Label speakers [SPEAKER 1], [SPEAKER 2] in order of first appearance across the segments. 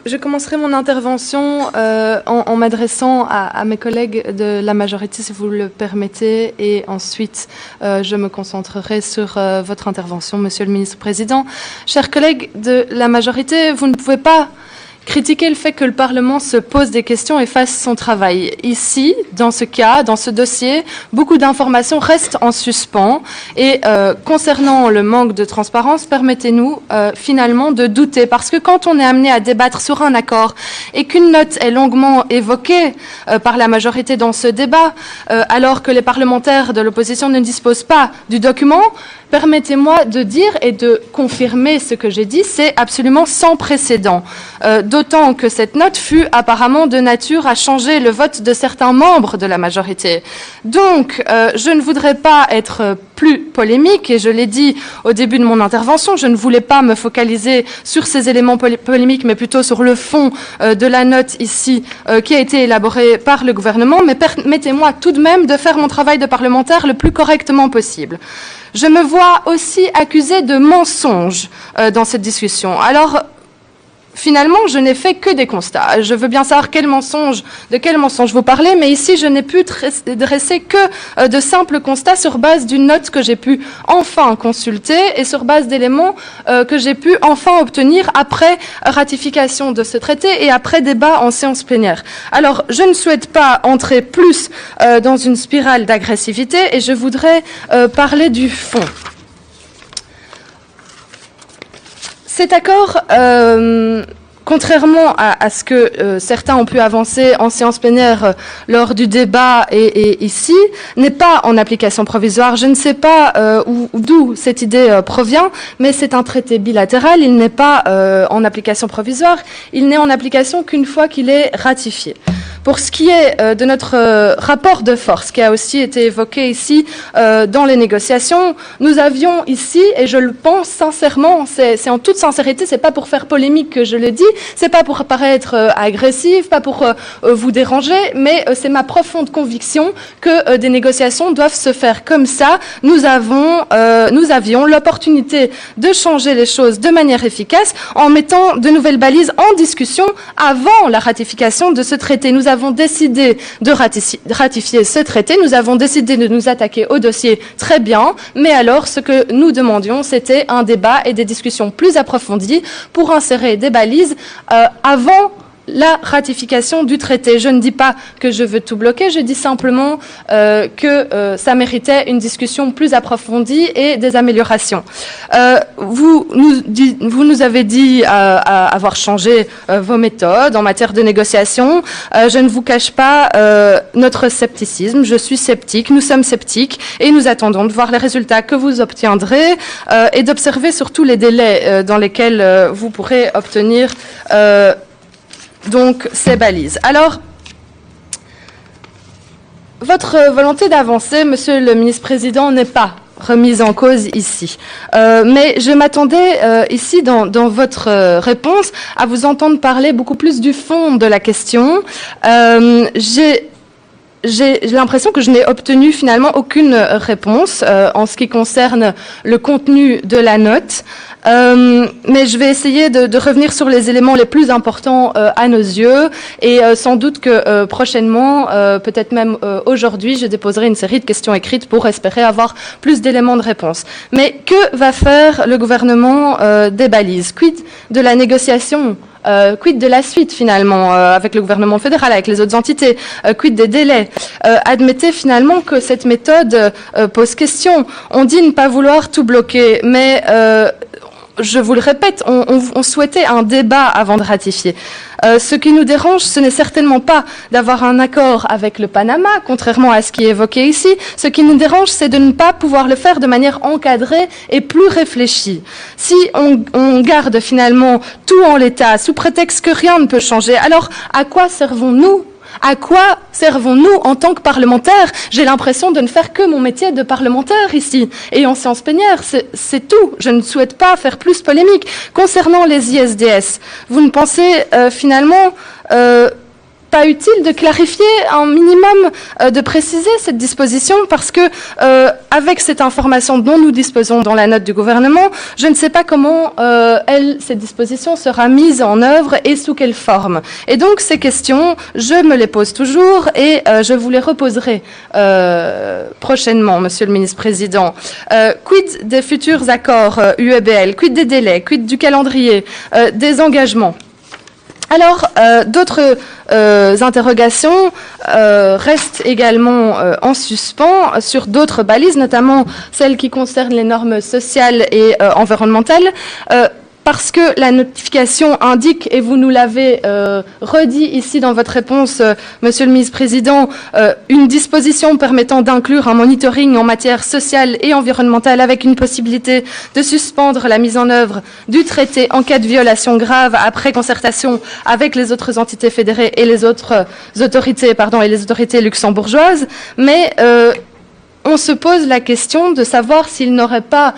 [SPEAKER 1] Je commencerai mon intervention en m'adressant à mes collègues de la majorité, si vous le permettez, et ensuite je me concentrerai sur votre intervention, Monsieur le Ministre-Président. Chers collègues de la majorité, vous ne pouvez pas critiquer le fait que le Parlement se pose des questions et fasse son travail. Ici, dans ce cas, dans ce dossier, beaucoup d'informations restent en suspens. Et concernant le manque de transparence, permettez-nous finalement de douter. Parce que quand on est amené à débattre sur un accord et qu'une note est longuement évoquée par la majorité dans ce débat, alors que les parlementaires de l'opposition ne disposent pas du document, permettez-moi de dire et de confirmer ce que j'ai dit, c'est absolument sans précédent. D'autant que cette note fut apparemment de nature à changer le vote de certains membres de la majorité. Donc, je ne voudrais pas être plus polémique, et je l'ai dit au début de mon intervention, je ne voulais pas me focaliser sur ces éléments polémiques, mais plutôt sur le fond de la note ici, qui a été élaborée par le gouvernement, mais permettez-moi tout de même de faire mon travail de parlementaire le plus correctement possible. Je me vois aussi accusée de mensonge dans cette discussion. Alors, finalement, je n'ai fait que des constats. Je veux bien savoir de quel mensonge vous parlez, mais ici, je n'ai pu dresser que de simples constats sur base d'une note que j'ai pu enfin consulter et sur base d'éléments que j'ai pu enfin obtenir après ratification de ce traité et après débat en séance plénière. Alors, je ne souhaite pas entrer plus dans une spirale d'agressivité et je voudrais parler du fond. Cet accord, contrairement à ce que certains ont pu avancer en séance plénière lors du débat et ici, n'est pas en application provisoire. Je ne sais pas d'où cette idée provient, mais c'est un traité bilatéral. Il n'est pas en application provisoire. Il n'est en application qu'une fois qu'il est ratifié. Pour ce qui est de notre rapport de force, qui a aussi été évoqué ici dans les négociations, nous avions ici, et je le pense sincèrement, c'est en toute sincérité, c'est pas pour faire polémique que je le dis, c'est pas pour paraître agressif, pas pour vous déranger, mais c'est ma profonde conviction que des négociations doivent se faire comme ça. Nous avions l'opportunité de changer les choses de manière efficace en mettant de nouvelles balises en discussion avant la ratification de ce traité. Nous avons décidé de ratifier ce traité, nous avons décidé de nous attaquer au dossier, très bien, mais alors ce que nous demandions, c'était un débat et des discussions plus approfondies pour insérer des balises avant la ratification du traité. Je ne dis pas que je veux tout bloquer, je dis simplement que ça méritait une discussion plus approfondie et des améliorations. Vous nous avez dit avoir changé vos méthodes en matière de négociation. Je ne vous cache pas notre scepticisme. Je suis sceptique, nous sommes sceptiques et nous attendons de voir les résultats que vous obtiendrez et d'observer surtout les délais dans lesquels vous pourrez obtenir donc ces balises. Alors, votre volonté d'avancer, Monsieur le Ministre-Président, n'est pas remise en cause ici. Mais je m'attendais ici, dans votre réponse, à vous entendre parler beaucoup plus du fond de la question. J'ai l'impression que je n'ai obtenu finalement aucune réponse en ce qui concerne le contenu de la note. Mais je vais essayer de revenir sur les éléments les plus importants à nos yeux et sans doute que prochainement, peut-être même aujourd'hui, je déposerai une série de questions écrites pour espérer avoir plus d'éléments de réponse. Mais que va faire le gouvernement des balises? Quid de la négociation? Quid de la suite finalement avec le gouvernement fédéral, avec les autres entités? Quid des délais? Admettez finalement que cette méthode pose question. On dit ne pas vouloir tout bloquer, mais je vous le répète, on souhaitait un débat avant de ratifier. Ce qui nous dérange, ce n'est certainement pas d'avoir un accord avec le Panama, contrairement à ce qui est évoqué ici. Ce qui nous dérange, c'est de ne pas pouvoir le faire de manière encadrée et plus réfléchie. Si on garde finalement tout en l'état, sous prétexte que rien ne peut changer, alors à quoi servons-nous ? À quoi servons-nous en tant que parlementaires? J'ai l'impression de ne faire que mon métier de parlementaire ici. Et en séance plénière, c'est tout. Je ne souhaite pas faire plus polémique. Concernant les ISDS, vous ne pensez finalement pas utile de clarifier un minimum, de préciser cette disposition, parce que avec cette information dont nous disposons dans la note du gouvernement, je ne sais pas comment cette disposition sera mise en œuvre et sous quelle forme. Et donc ces questions, je me les pose toujours et je vous les reposerai prochainement, Monsieur le ministre-président. Quid des futurs accords UEBL, quid des délais, quid du calendrier, des engagements? Alors, d'autres interrogations restent également en suspens sur d'autres balises, notamment celles qui concernent les normes sociales et environnementales. Parce que la notification indique, et vous nous l'avez redit ici dans votre réponse, Monsieur le ministre-président, une disposition permettant d'inclure un monitoring en matière sociale et environnementale avec une possibilité de suspendre la mise en œuvre du traité en cas de violation grave après concertation avec les autres entités fédérées et les autres autorités, et les autorités luxembourgeoises. Mais on se pose la question de savoir s'il n'aurait pas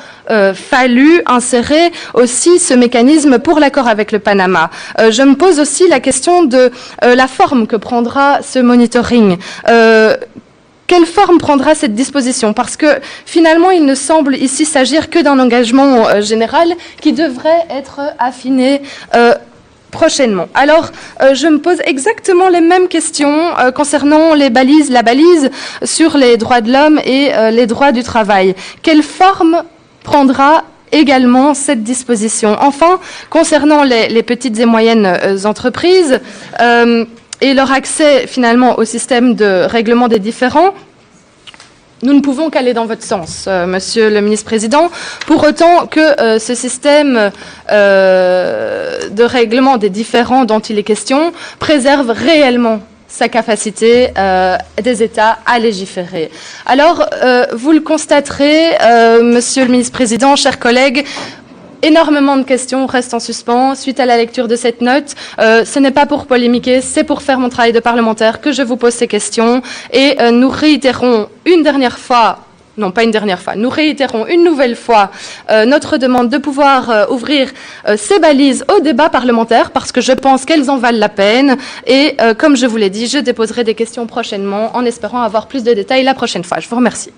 [SPEAKER 1] fallu insérer aussi ce mécanisme pour l'accord avec le Panama. Je me pose aussi la question de la forme que prendra ce monitoring. Quelle forme prendra cette disposition? Parce que finalement, il ne semble ici s'agir que d'un engagement général qui devrait être affiné prochainement. Alors, je me pose exactement les mêmes questions concernant la balise sur les droits de l'homme et les droits du travail. Quelle forme prendra également cette disposition? Enfin, concernant les petites et moyennes entreprises et leur accès finalement au système de règlement des différends, nous ne pouvons qu'aller dans votre sens, Monsieur le ministre-président, pour autant que ce système de règlement des différends dont il est question préserve réellement sa capacité des États à légiférer. Alors, vous le constaterez, Monsieur le ministre-président, chers collègues, énormément de questions restent en suspens suite à la lecture de cette note. Ce n'est pas pour polémiquer, c'est pour faire mon travail de parlementaire que je vous pose ces questions. Et nous réitérons une dernière fois, non pas une dernière fois, nous réitérons une nouvelle fois notre demande de pouvoir ouvrir ces balises au débat parlementaire, parce que je pense qu'elles en valent la peine. Et comme je vous l'ai dit, je déposerai des questions prochainement en espérant avoir plus de détails la prochaine fois. Je vous remercie.